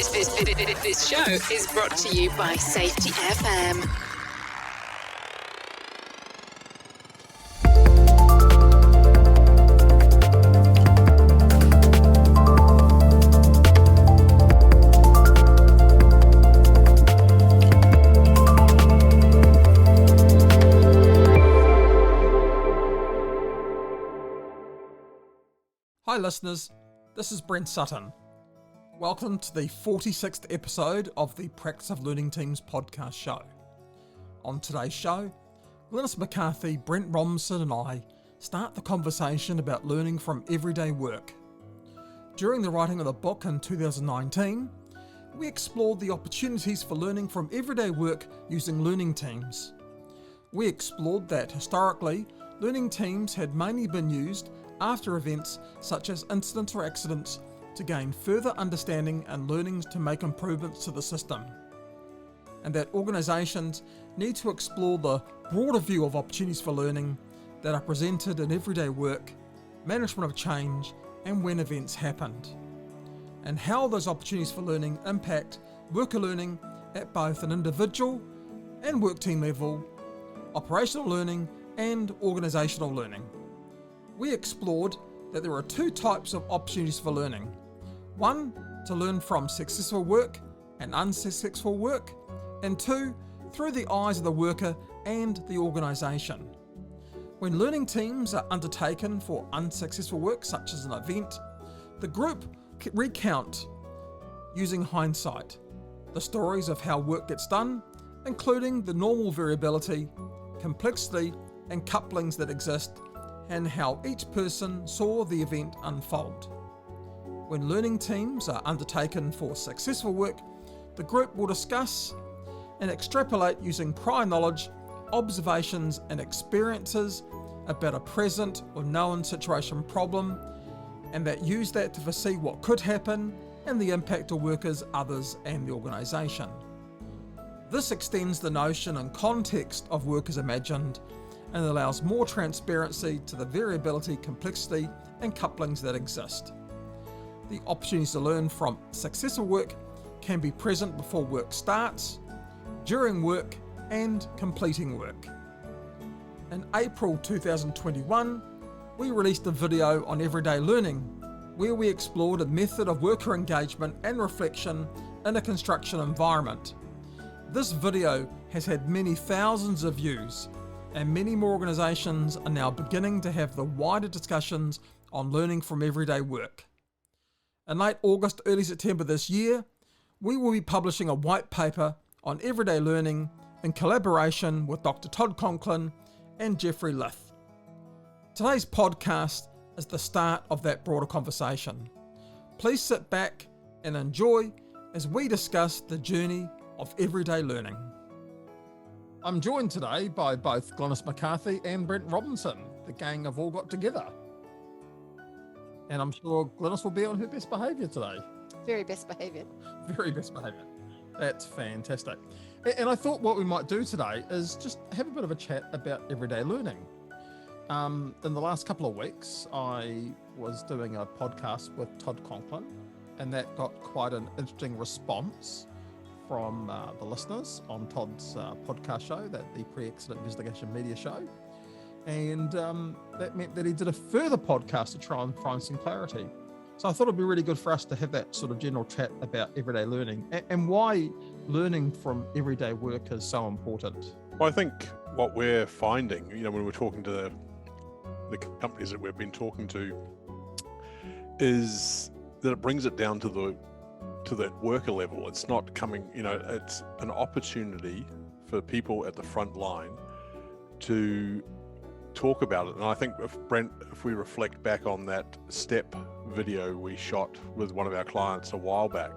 This show is brought to you by Safety FM. Hi listeners, this is Brent Sutton. Welcome to the 46th episode of the Practice of Learning Teams podcast show. On today's show, Glynis, McCarthy, Brent Robinson and I start the conversation about learning from everyday work. During the writing of the book in 2019, we explored the opportunities for learning from everyday work using learning teams. We explored that historically, learning teams had mainly been used after events such as incidents or accidents to gain further understanding and learnings to make improvements to the system. And that organisations need to explore the broader view of opportunities for learning that are presented in everyday work, management of change, and when events happened. And how those opportunities for learning impact worker learning at both an individual and work team level, operational learning and organisational learning. We explored that there are two types of opportunities for learning. One, to learn from successful work and unsuccessful work, and two, through the eyes of the worker and the organisation. When learning teams are undertaken for unsuccessful work, such as an event, the group recount, using hindsight, the stories of how work gets done, including the normal variability, complexity, and couplings that exist, and how each person saw the event unfold. When learning teams are undertaken for successful work, the group will discuss and extrapolate using prior knowledge, observations and experiences about a present or known situation problem, and that use that to foresee what could happen and the impact of workers, others and the organisation. This extends the notion and context of work as imagined and allows more transparency to the variability, complexity and couplings that exist. The opportunities to learn from successful work can be present before work starts, during work and completing work. In April 2021, we released a video on everyday learning where we explored a method of worker engagement and reflection in a construction environment. This video has had many thousands of views, and many more organisations are now beginning to have the wider discussions on learning from everyday work. In late August, early September this year, we will be publishing a white paper on everyday learning in collaboration with Dr. Todd Conklin and Jeffrey Lith. Today's podcast is the start of that broader conversation. Please sit back and enjoy as we discuss the journey of everyday learning. I'm joined today by both Glynis McCarthy and Brent Robinson. The gang have all got together. And I'm sure Glynis will be on her best behaviour today. Very best behaviour. Very best behaviour. That's fantastic. And I thought what we might do today is just have a bit of a chat about everyday learning. In the last couple of weeks, I was doing a podcast with Todd Conklin, and that got quite an interesting response from the listeners on Todd's podcast show, the Pre-Accident Investigation Media Show. And that meant that he did a further podcast to try and find some clarity. So I thought it'd be really good for us to have that sort of general chat about everyday learning and why learning from everyday work is so important. Well, I think what we're finding, when we're talking to the companies that we've been talking to, is that it brings it down to that worker level. It's not coming, it's an opportunity for people at the front line to talk about it. And I think if we reflect back on that step video we shot with one of our clients a while back,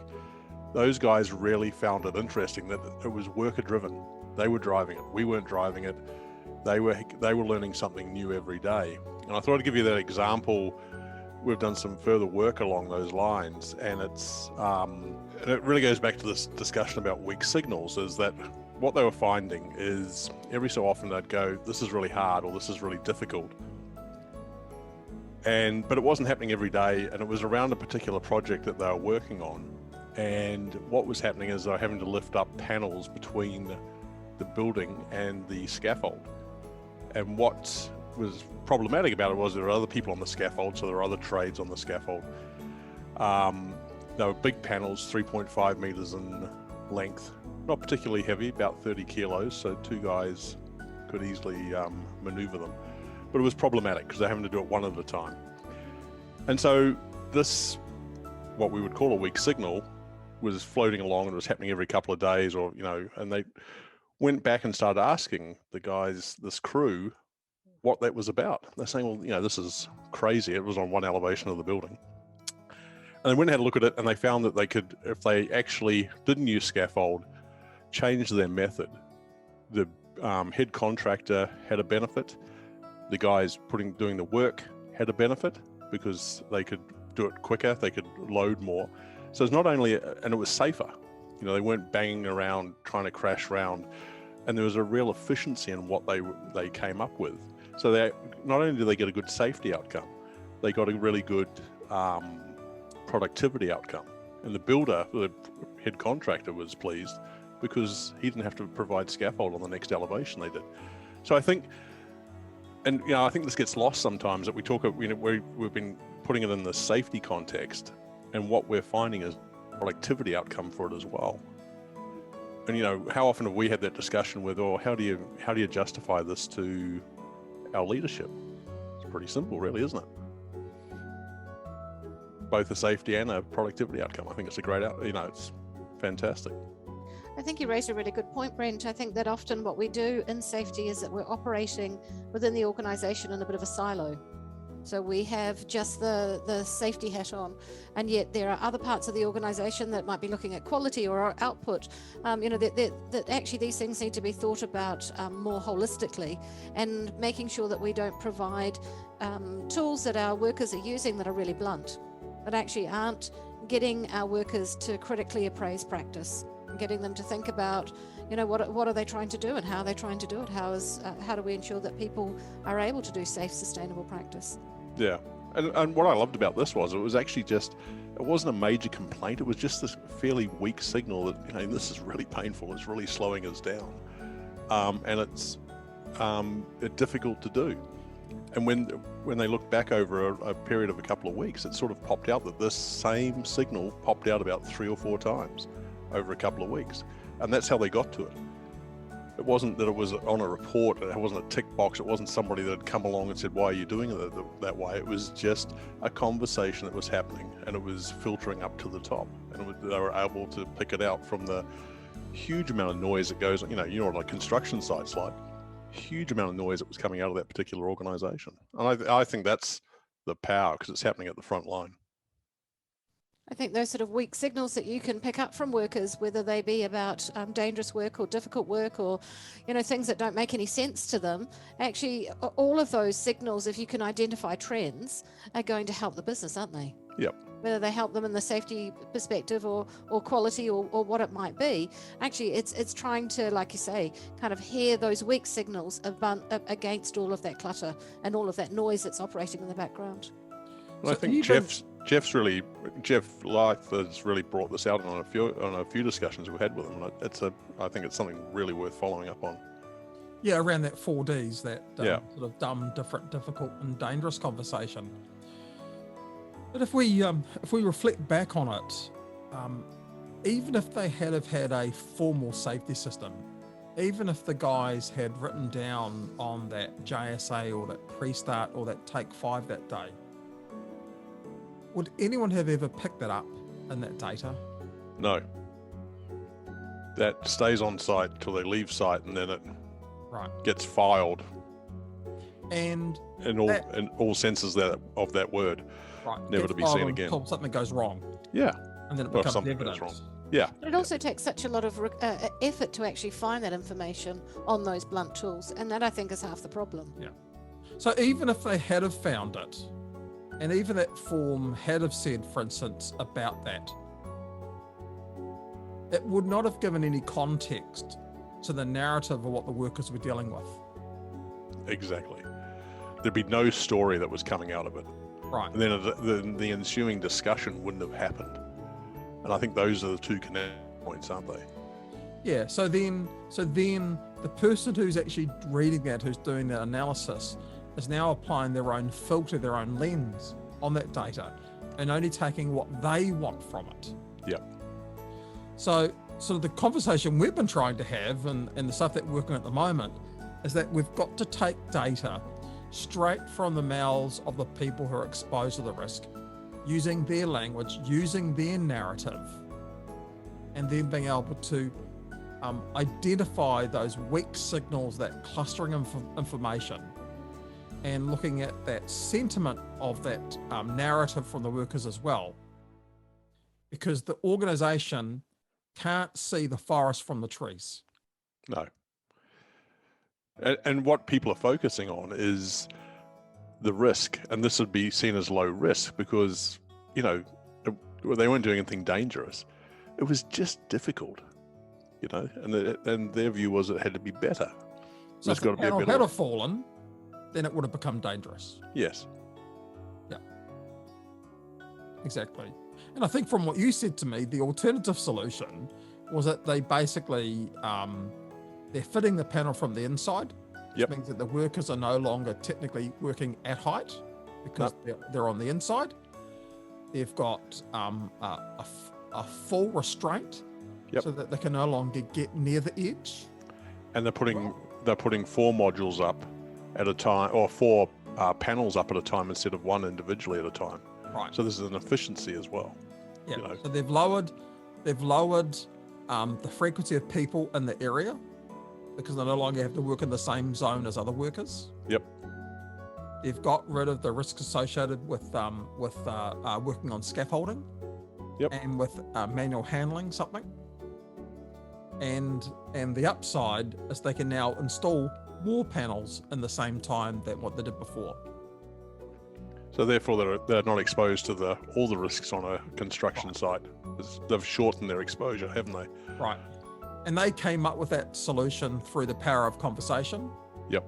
those guys really found it interesting that it was worker driven. They were driving it. We weren't driving it. They were learning something new every day. And I thought I'd give you that example. We've done some further work along those lines, and it really goes back to this discussion about weak signals. Is that what they were finding is every so often they'd go, this is really hard, or this is really difficult. But it wasn't happening every day, and it was around a particular project that they were working on. And what was happening is they were having to lift up panels between the building and the scaffold. And what was problematic about it was there were other people on the scaffold, so there were other trades on the scaffold. They were big panels, 3.5 meters in length, not particularly heavy, about 30 kilos, so two guys could easily maneuver them. But it was problematic because they're having to do it one at a time. And so this, what we would call a weak signal, was floating along, and it was happening every couple of days, or, and they went back and started asking the guys, this crew, what that was about. They're saying, well, this is crazy. It was on one elevation of the building. And they went and had a look at it, and they found that they could, if they actually didn't use scaffold, change their method. The head contractor had a benefit. The guys doing the work had a benefit because they could do it quicker, they could load more. So it's not only, and it was safer. They weren't banging around trying to crash around, and there was a real efficiency in what they came up with. So they not only did they get a good safety outcome, they got a really good productivity outcome. And the builder, the head contractor, was pleased because he didn't have to provide scaffold on the next elevation they did. So I think, and I think this gets lost sometimes, that we talk, we've been putting it in the safety context, and what we're finding is productivity outcome for it as well. And how often have we had that discussion with, how do you justify this to our leadership? It's pretty simple, really, isn't it? Both a safety and a productivity outcome. I think it's a great it's fantastic. I think you raised a really good point, Brent. I think that often what we do in safety is that we're operating within the organization in a bit of a silo. So we have just the safety hat on, and yet there are other parts of the organization that might be looking at quality or output. That actually these things need to be thought about more holistically, and making sure that we don't provide tools that our workers are using that are really blunt, that actually aren't getting our workers to critically appraise practice, and getting them to think about, what are they trying to do and how are they trying to do it? How do we ensure that people are able to do safe, sustainable practice? Yeah, and what I loved about this was it was actually it wasn't a major complaint. It was just this fairly weak signal that this is really painful. It's really slowing us down, and it's difficult to do. And when they looked back over a period of a couple of weeks, it sort of popped out that this same signal popped out about 3 or 4 times over a couple of weeks, and that's how they got to it. It wasn't that it was on a report, it wasn't a tick box, it wasn't somebody that had come along and said, why are you doing it that way? It was just a conversation that was happening, and it was filtering up to the top, and they were able to pick it out from the huge amount of noise that goes, what a construction site's like, huge amount of noise that was coming out of that particular organization. And I think that's the power, because it's happening at the front line. I think those sort of weak signals that you can pick up from workers, whether they be about dangerous work or difficult work, or things that don't make any sense to them, actually all of those signals, if you can identify trends, are going to help the business, aren't they? Yep. Whether they help them in the safety perspective or quality or what it might be, actually it's trying to, like you say, kind of hear those weak signals against all of that clutter and all of that noise that's operating in the background. Well, I think Jeff Life has really brought this out on a few discussions we've had with him. I think it's something really worth following up on. Yeah, around that 4Ds, that sort of dumb, different, difficult, and dangerous conversation. But if we reflect back on it, even if they had a formal safety system, even if the guys had written down on that JSA or that pre-start or that take 5 that day, would anyone have ever picked that up in that data? No. That stays on site till they leave site, and then it gets filed. And in all senses of that word, never to be seen again. Until something goes wrong. Yeah. And then it becomes something evidence. goes wrong. Yeah. But it also takes such a lot of effort to actually find that information on those blunt tools, and that I think is half the problem. Yeah. So even if they had have found it, and even that form had have said, for instance, about that, it would not have given any context to the narrative of what the workers were dealing with. Exactly. There'd be no story that was coming out of it. Right. And then the ensuing discussion wouldn't have happened. And I think those are the two connect points, aren't they? Yeah. So then the person who's actually reading that, who's doing that analysis, is now applying their own filter, their own lens on that data, and only taking what they want from it. Yeah. So the conversation we've been trying to have, and the stuff that we're working at the moment, is that we've got to take data straight from the mouths of the people who are exposed to the risk, using their language, using their narrative, and then being able to identify those weak signals, that clustering of information, and looking at that sentiment of that narrative from the workers as well. Because the organization can't see the forest from the trees. No. And what people are focusing on is the risk, and this would be seen as low risk because, they weren't doing anything dangerous. It was just difficult, and their view was it had to be better. So if the panel had fallen, then it would have become dangerous. Yes. Yeah. Exactly. And I think from what you said to me, the alternative solution was that they basically, they're fitting the panel from the inside, which means that the workers are no longer technically working at height because they're on the inside. They've got a full restraint so that they can no longer get near the edge. And they're putting 4 modules up at a time, or 4 panels up at a time instead of 1 individually at a time. Right. So this is an efficiency as well. Yeah. So they've lowered the frequency of people in the area because they no longer have to work in the same zone as other workers. Yep. They've got rid of the risks associated with working on scaffolding. Yep. And with manual handling something. And the upside is they can now install more panels in the same time than what they did before. So therefore, they're not exposed to all the risks on a construction site. They've shortened their exposure, haven't they? Right. And they came up with that solution through the power of conversation. Yep.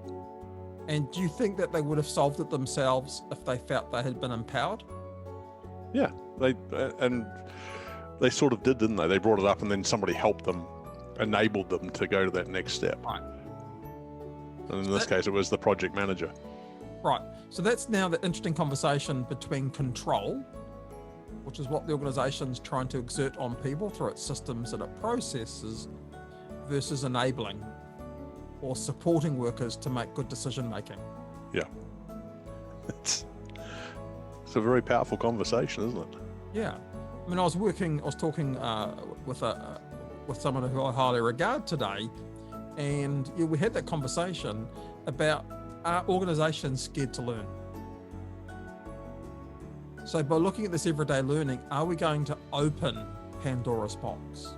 And do you think that they would have solved it themselves if they felt they had been empowered? Yeah, they sort of did, didn't they? They brought it up and then somebody helped them, enabled them to go to that next step. Right. And in this case, it was the project manager. Right. So that's now the interesting conversation between control, which is what the organization's trying to exert on people through its systems and its processes, versus enabling or supporting workers to make good decision making. Yeah. It's a very powerful conversation, isn't it? Yeah. I mean, I was talking with someone who I highly regard today, and we had that conversation about, are organizations scared to learn? So by looking at this everyday learning, are we going to open Pandora's box?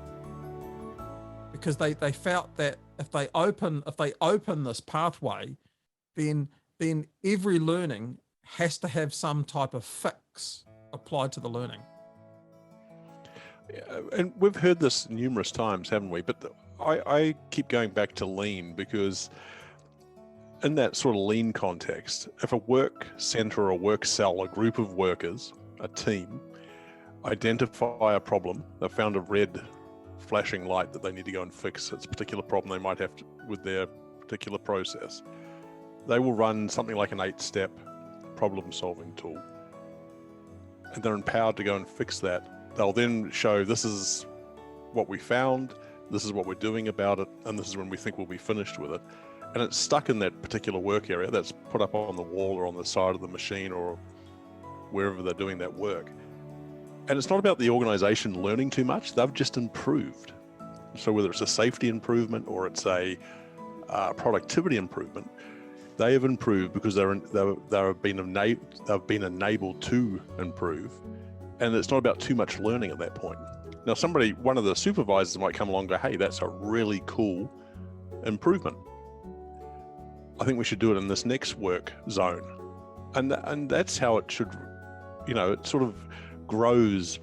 Because they felt that if they open this pathway, then every learning has to have some type of fix applied to the learning. Yeah, and we've heard this numerous times, haven't we? But I keep going back to lean because in that sort of lean context, if a work center or a work cell, a group of workers, a team, identify a problem, they've found a red flashing light that they need to go and fix. It's a particular problem they might have with their particular process. They will run something like an 8-step problem-solving tool, and they're empowered to go and fix that. They'll then show, this is what we found, this is what we're doing about it, and this is when we think we'll be finished with it. And it's stuck in that particular work area that's put up on the wall or on the side of the machine or wherever they're doing that work. And it's not about the organization learning too much, they've just improved. So whether it's a safety improvement or it's a productivity improvement, they have improved because they've been enabled to improve. And it's not about too much learning at that point. Now one of the supervisors might come along and go, hey, that's a really cool improvement. I think we should do it in this next work zone. And that's how it should, it sort of grows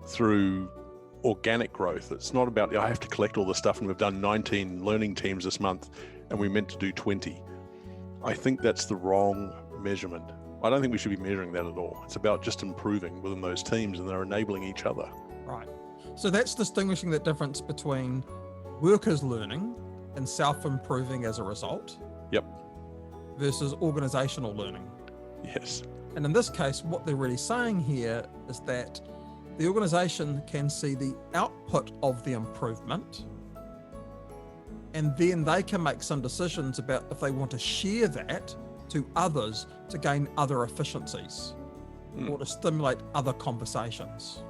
through organic growth. It's not about, I have to collect all this stuff and we've done 19 learning teams this month and we meant to do 20. I think that's the wrong measurement. I don't think we should be measuring that at all. It's about just improving within those teams and they're enabling each other. Right. So that's distinguishing the difference between workers learning and self-improving as a result. Yep. Versus organizational learning. Yes. And in this case, what they're really saying here is that the organization can see the output of the improvement, and then they can make some decisions about if they want to share that to others to gain other efficiencies or to stimulate other conversations.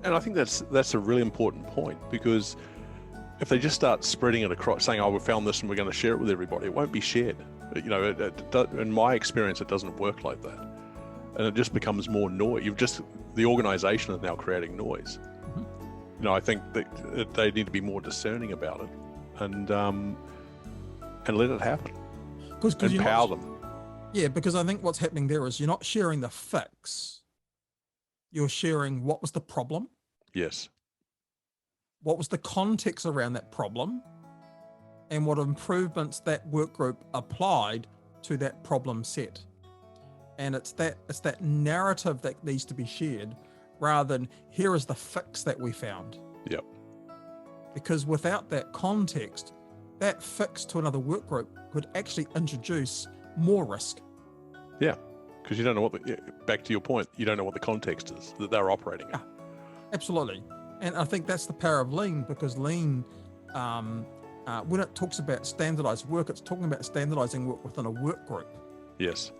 And I think that's a really important point, because if they just start spreading it across, saying, "Oh, we found this and we're going to share it with everybody," it won't be shared. You know, in my experience, it doesn't work like that, and it just becomes more noise. The organisation is now creating noise. Mm-hmm. You know, I think that they need to be more discerning about it, and let it happen. Because empower them. Yeah, because I think what's happening there is you're not sharing the fix. You're sharing what was the problem. Yes. What was the context around that problem, and what improvements that work group applied to that problem set. And it's that narrative that needs to be shared, rather than here is the fix that we found. Yep. Because without that context, that fix to another work group could actually introduce more risk. Yeah, because you don't know back to your point, you don't know what the context is that they're operating in. Yeah, absolutely. And I think that's the power of lean, because lean, when it talks about standardized work, it's talking about standardizing work within a work group. Yes.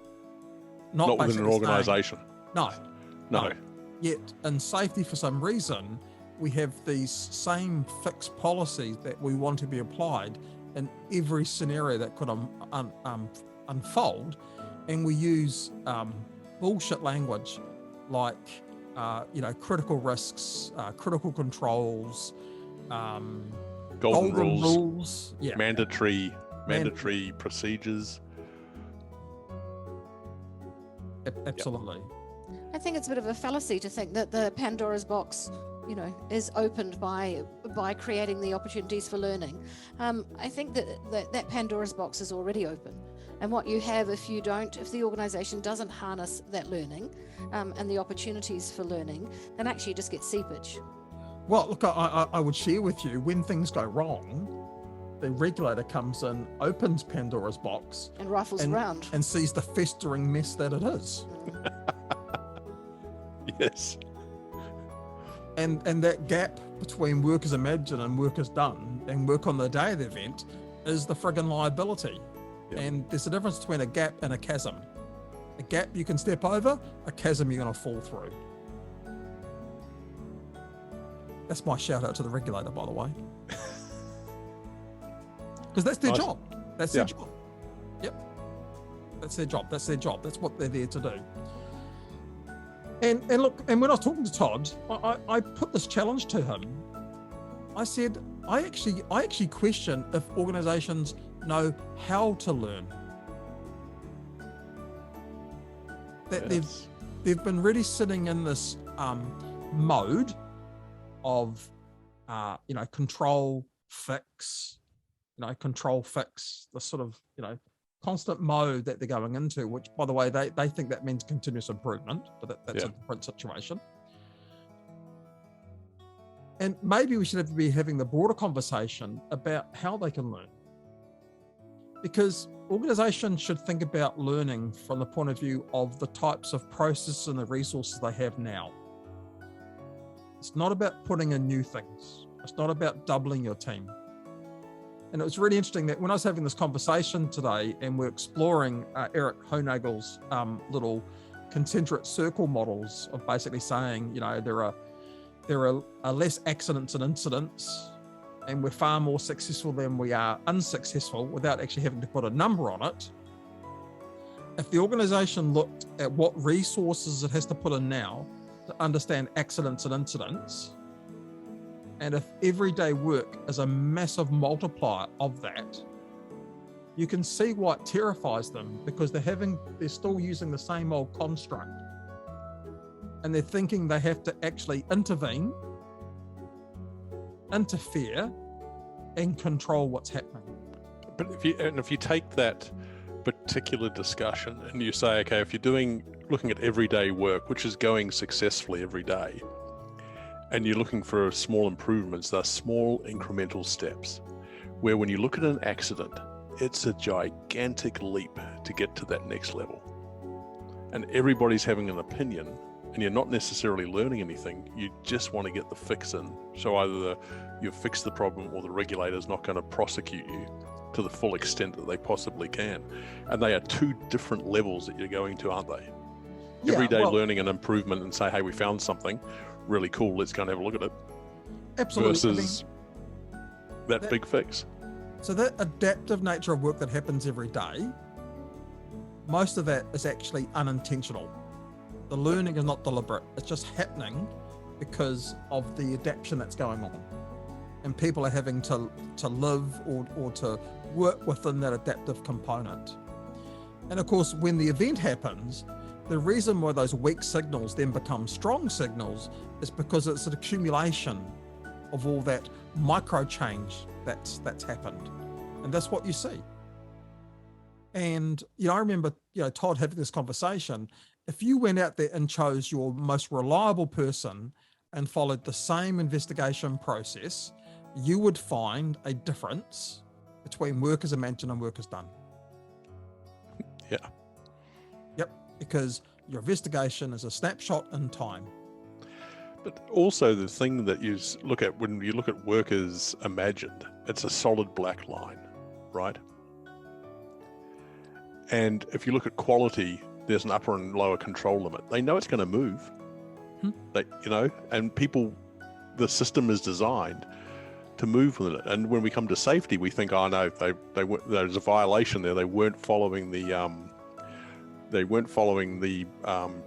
Not within an organization. No. No. Yet in safety, for some reason, we have these same fixed policies that we want to be applied in every scenario that could unfold. And we use bullshit language like, critical risks, critical controls, golden rules, yeah. mandatory procedures. Absolutely. I think it's a bit of a fallacy to think that the Pandora's box, is opened by creating the opportunities for learning. I think that Pandora's box is already open. And what you have if the organization doesn't harness that learning and the opportunities for learning, then actually you just get seepage. Well, look, I would share with you, when things go wrong, the regulator comes in, opens Pandora's box and rifles around and sees the festering mess that it is. Yes. And that gap between work is imagined and work is done and work on the day of the event is the friggin' liability. Yep. And there's a difference between a gap and a chasm. A gap you can step over, a chasm you're going to fall through. That's my shout out to the regulator, by the way. Because that's their job. That's their job. Yep. That's their job. That's their job. That's what they're there to do. And look, and when I was talking to Todd, I put this challenge to him. I said, I actually question if organizations know how to learn. That they've been really sitting in this mode of control, fix, the sort of constant mode that they're going into, which, by the way, they think that means continuous improvement, but that's a different situation. And maybe we should be having the broader conversation about how they can learn. Because organizations should think about learning from the point of view of the types of processes and the resources they have now. It's not about putting in new things. It's not about doubling your team. And it was really interesting that when I was having this conversation today and we're exploring Eric Honagel's little concentric circle models of basically saying, there are less accidents and incidents, and we're far more successful than we are unsuccessful without actually having to put a number on it. If the organization looked at what resources it has to put in now to understand accidents and incidents, and if everyday work is a massive multiplier of that, you can see why it terrifies them, because they're still using the same old construct. And they're thinking they have to actually intervene, interfere, and control what's happening. But if you take that particular discussion and you say, okay, if you're looking at everyday work, which is going successfully every day, and you're looking for small improvements, they're small incremental steps, where when you look at an accident, it's a gigantic leap to get to that next level. And everybody's having an opinion, and you're not necessarily learning anything. You just want to get the fix in. So either you've fixed the problem or the regulator's not going to prosecute you to the full extent that they possibly can. And they are two different levels that you're going to, aren't they? Every day learning an improvement and say, hey, we found something really cool, let's go and have a look at it. Absolutely. Versus that big fix. So that adaptive nature of work that happens every day, most of that is actually unintentional. The learning is not deliberate. It's just happening because of the adaptation that's going on. And people are having to live or to work within that adaptive component. And of course, when the event happens, the reason why those weak signals then become strong signals is because it's an accumulation of all that micro change that's happened. And that's what you see. And, I remember, Todd having this conversation. If you went out there and chose your most reliable person and followed the same investigation process, you would find a difference between work as imagined and work as done. Yeah. Yep, because your investigation is a snapshot in time. But also the thing that you look at when you look at work as imagined, it's a solid black line, right? And if you look at quality, there's an upper and lower control limit. They know it's going to move. And the system is designed to move with it. And when we come to safety, we think, oh no, there's a violation there. They weren't following the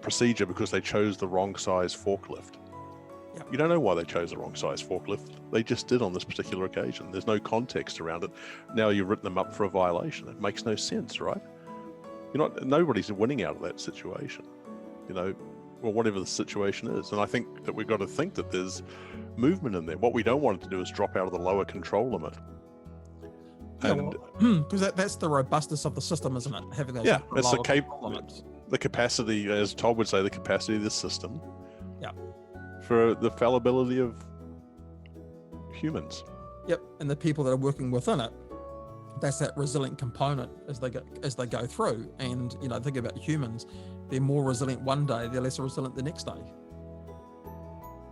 procedure because they chose the wrong size forklift. Yep. You don't know why they chose the wrong size forklift. They just did on this particular occasion. There's no context around it. Now you've written them up for a violation. It makes no sense, right? Nobody's winning out of that situation, or whatever the situation is. And I think that we've got to think that there's movement in there. What we don't want it to do is drop out of the lower control limit. Because that's the robustness of the system, isn't it? Having those it's limits. The capacity, as Todd would say, the capacity of the system. Yeah. For the fallibility of humans. Yep, and the people that are working within it. That's that resilient component as they go through. And think about humans, they're more resilient one day, they're less resilient the next day.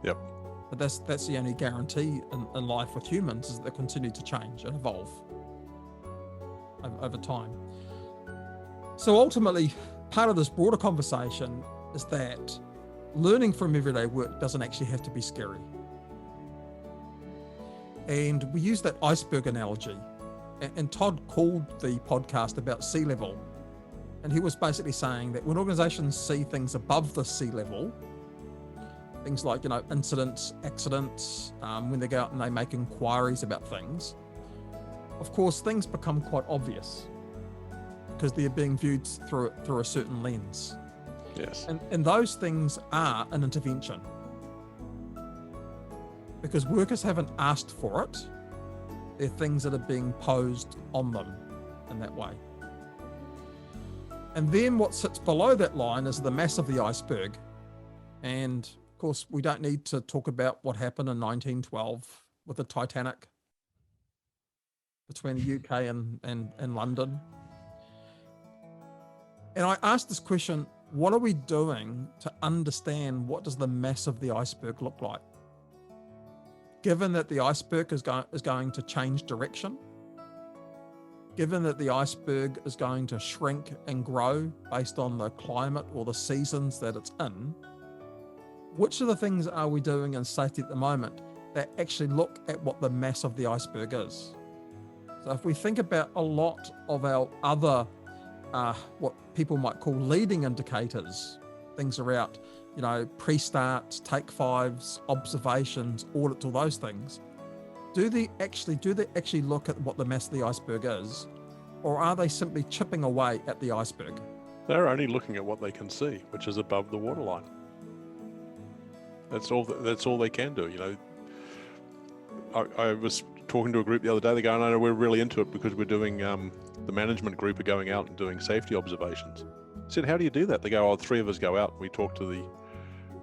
Yep. But that's the only guarantee in life with humans, is that they continue to change and evolve over time. So ultimately, part of this broader conversation is that learning from everyday work doesn't actually have to be scary. And we use that iceberg analogy. And Todd called the podcast about sea level. And he was basically saying that when organizations see things above the sea level, things like, incidents, accidents, when they go out and they make inquiries about things, of course, things become quite obvious because they're being viewed through a certain lens. Yes. And those things are an intervention because workers haven't asked for it. They're things that are being posed on them in that way. And then what sits below that line is the mass of the iceberg. And of course, we don't need to talk about what happened in 1912 with the Titanic between the UK and London. And I asked this question, what are we doing to understand what does the mass of the iceberg look like? Given that the iceberg is going to change direction, given that the iceberg is going to shrink and grow based on the climate or the seasons that it's in, which of the things are we doing in safety at the moment that actually look at what the mass of the iceberg is? So if we think about a lot of our other, what people might call leading indicators, things around, pre-starts, take fives, observations, audits, all those things. Do they actually look at what the mass of the iceberg is, or are they simply chipping away at the iceberg? They're only looking at what they can see, which is above the waterline. That's all they can do. I was talking to a group the other day. They're going, "No, we're really into it because we're doing the management group are going out and doing safety observations." I said, "How do you do that?" They go, "Oh, 3 of us go out and we talk to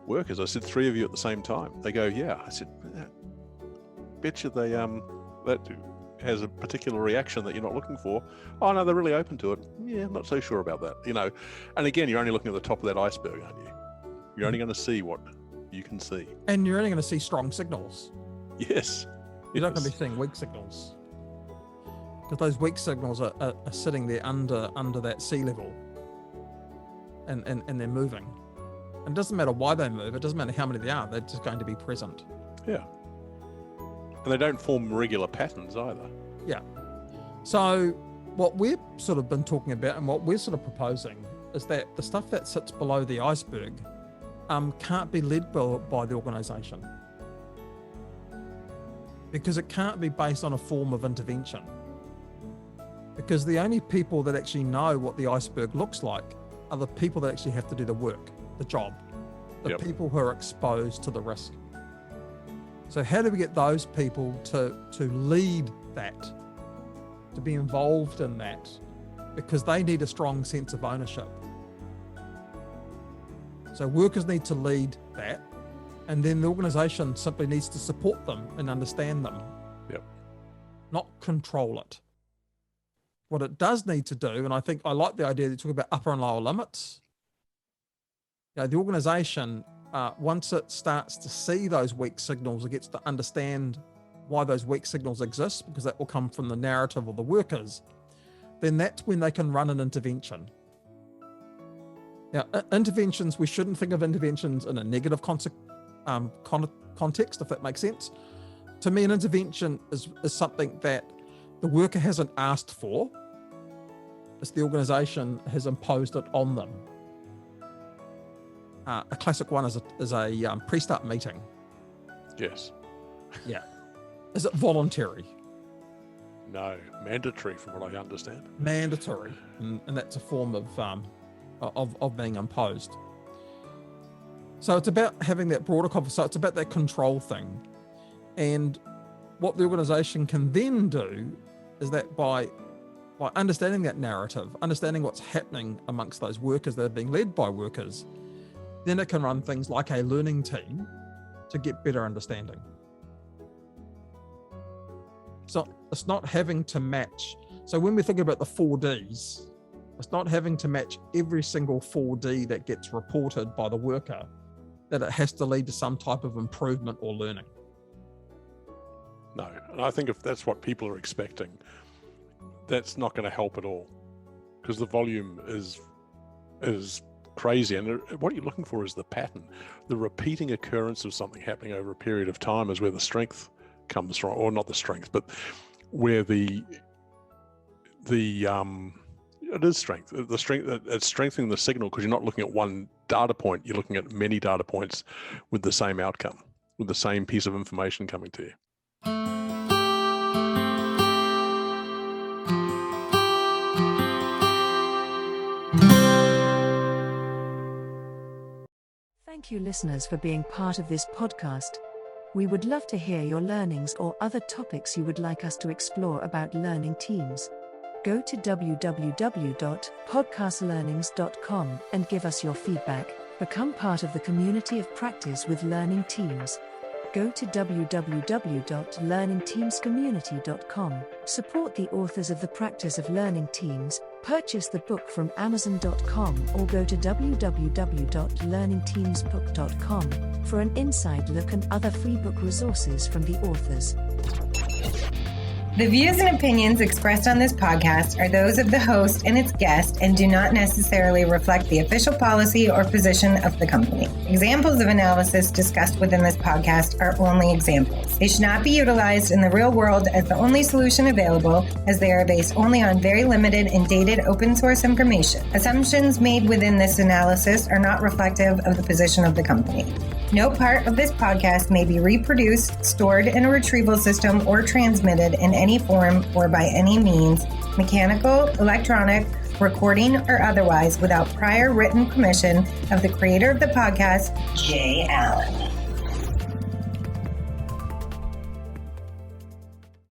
workers. I said, 3 of you at the same time. They go, yeah. I said, bet you they that has a particular reaction that you're not looking for. Oh no, they're really open to it. Yeah, I'm not so sure about that. And again, you're only looking at the top of that iceberg, aren't you? You're only going to see what you can see. And you're only going to see strong signals. Yes. You're not going to be seeing weak signals. Because those weak signals are sitting there under that sea level. And they're moving. And it doesn't matter why they move, it doesn't matter how many there are, they're just going to be present. Yeah. And they don't form regular patterns either. Yeah. So what we've sort of been talking about and what we're sort of proposing is that the stuff that sits below the iceberg can't be led by the organisation. Because it can't be based on a form of intervention. Because the only people that actually know what the iceberg looks like are the people that actually have to do the work, the job, the people who are exposed to the risk. So how do we get those people to lead that, to be involved in that? Because they need a strong sense of ownership. So workers need to lead that, and then the organisation simply needs to support them and understand them, not control it. What it does need to do, and I think I like the idea that you talk about upper and lower limits. The organisation, once it starts to see those weak signals, it gets to understand why those weak signals exist, because that will come from the narrative of the workers, then that's when they can run an intervention. Now, interventions, we shouldn't think of interventions in a negative context, if that makes sense. To me, an intervention is something that the worker hasn't asked for. It's the organisation has imposed it on them. A classic one is a pre-start meeting. Yes. Yeah. Is it voluntary? No, mandatory from what I understand. Mandatory, and that's a form of being imposed. So it's about having that broader conversation. So it's about that control thing. And what the organisation can then do is that by understanding that narrative, understanding what's happening amongst those workers that are being led by workers, then it can run things like a learning team to get better understanding. So it's not having to match. So when we think about the 4Ds, it's not having to match every single 4D that gets reported by the worker, that it has to lead to some type of improvement or learning. No, and I think if that's what people are expecting, that's not going to help at all, because the volume is crazy, and what you're looking for is the pattern. The repeating occurrence of something happening over a period of time is where the strength comes from, or not the strength, but where it is strength. The strength, it's strengthening the signal, because you're not looking at one data point, you're looking at many data points with the same outcome, with the same piece of information coming to you. Thank you, listeners, for being part of this podcast. We would love to hear your learnings or other topics you would like us to explore about learning teams. Go to www.podcastlearnings.com and give us your feedback. Become part of the community of practice with learning teams. Go to www.learningteamscommunity.com. Support the authors of the practice of learning teams. Purchase the book from Amazon.com or go to www.learningteamsbook.com for an inside look and other free book resources from the authors. The views and opinions expressed on this podcast are those of the host and its guest and do not necessarily reflect the official policy or position of the company. Examples of analysis discussed within this podcast are only examples. They should not be utilized in the real world as the only solution available, as they are based only on very limited and dated open source information. Assumptions made within this analysis are not reflective of the position of the company. No part of this podcast may be reproduced, stored in a retrieval system, or transmitted in any form or by any means, mechanical, electronic, recording, or otherwise, without prior written permission of the creator of the podcast, Jay Allen.